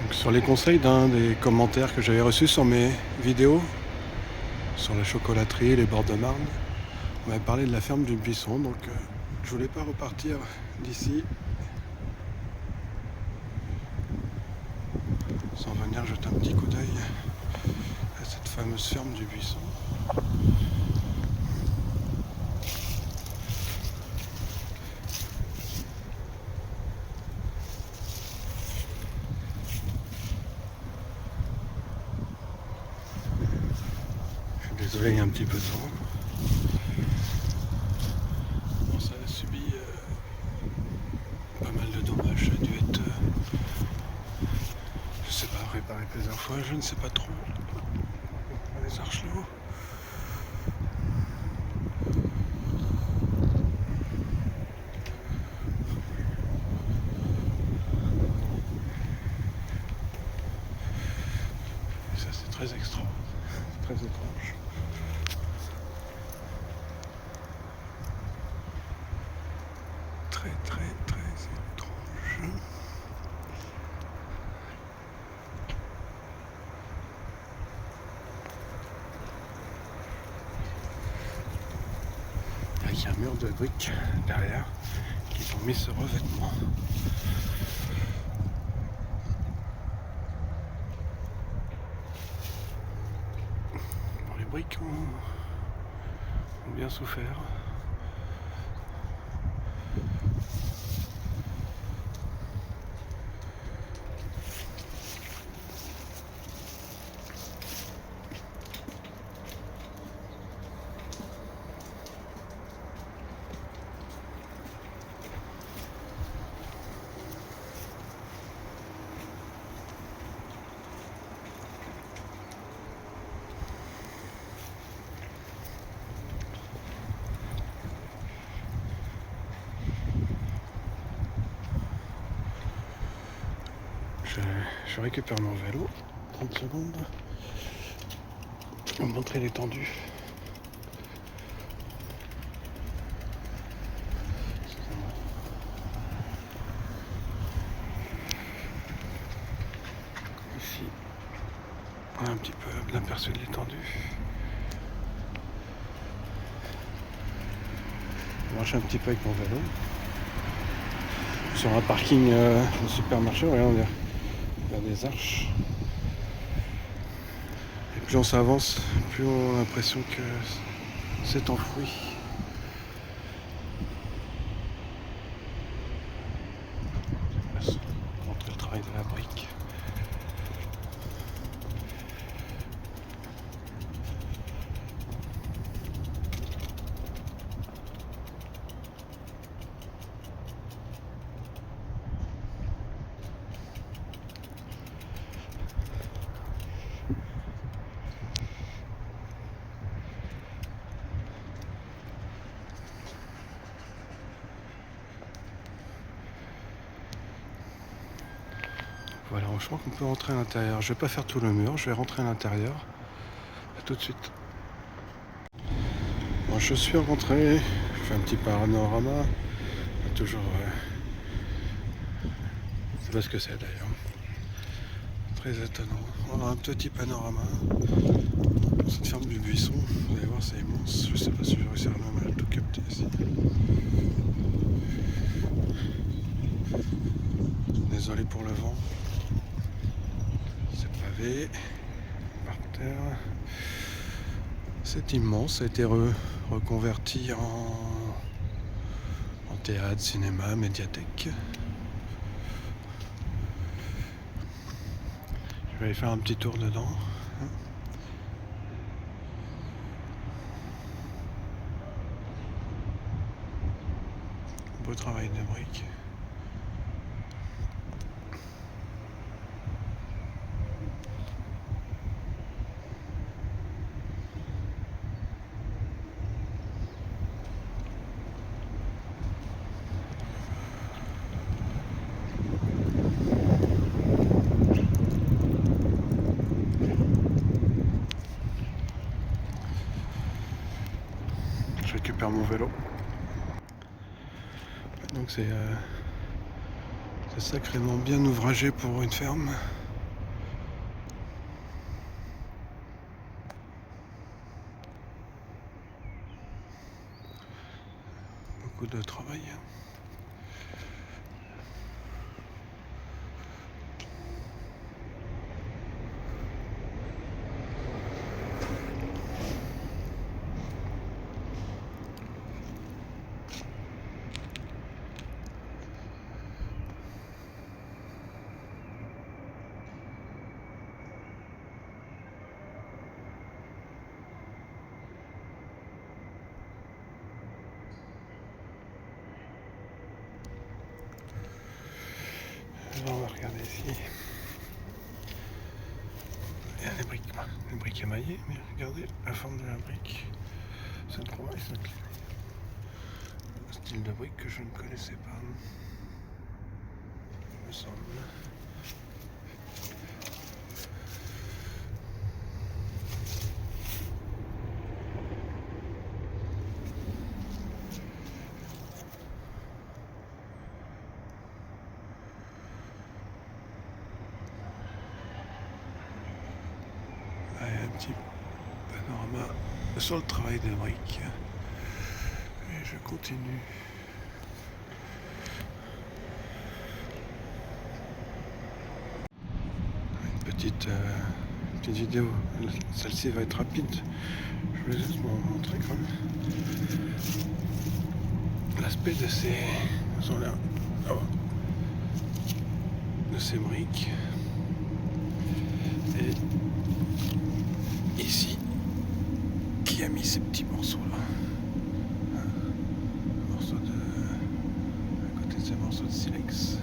Donc, sur les conseils d'un des commentaires que j'avais reçus sur mes vidéos, sur la chocolaterie, les bords de Marne, on m'avait parlé de la ferme du Buisson, donc je voulais pas repartir d'ici sans venir jeter un petit coup d'œil à cette fameuse ferme du Buisson. Je suis désolé, il y a un petit peu de vent. Bon, ça a subi pas mal de dommages, ça a dû être, je sais pas, réparé plusieurs fois, je ne sais pas trop. Les archlots. Et ça c'est très extra, très étrange. Très très très étrange. Il y a un mur de briques derrière qui ont mis ce revêtement. Bon, les briques ont bien souffert. Je récupère mon vélo, 30 secondes, pour vous montrer l'étendue. Ici, on a un petit peu l'aperçu de l'étendue. Je marche un petit peu avec mon vélo. Sur un parking de supermarché, regardez, il y a des arches. Et plus on s'avance, plus on a l'impression que c'est enfoui. Montrer le travail de la brique. Voilà, je crois qu'on peut rentrer à l'intérieur. Je vais pas faire tout le mur, je vais rentrer à l'intérieur. A tout de suite. Bon, je suis rentré, je fais un petit panorama. Toujours. Je sais pas ce que c'est d'ailleurs. Très étonnant. On a un petit panorama. Cette ferme du Buisson, vous allez voir, c'est immense. Je sais pas si je vais réussir même à tout capter ici. Désolé pour le vent. C'est pavé. Par terre. C'est immense. Ça a été reconverti en théâtre, cinéma, médiathèque. Je vais aller faire un petit tour dedans. Beau travail de briques. Je récupère mon vélo. Donc c'est sacrément bien ouvragé pour une ferme. beaucoup de travail. Alors, on va regarder ici. Il y a les briques émaillées, mais regardez la forme de la brique. Cette promesse, un style de brique que je ne connaissais pas, il me semble. Un petit panorama sur le travail des briques. Et je continue. Une petite vidéo. Celle-ci va être rapide. Je voulais juste vous montrer quand même l'aspect de ces de ces briques. Et ici, qui a mis ces petits morceaux là, à côté de ces morceaux de silex.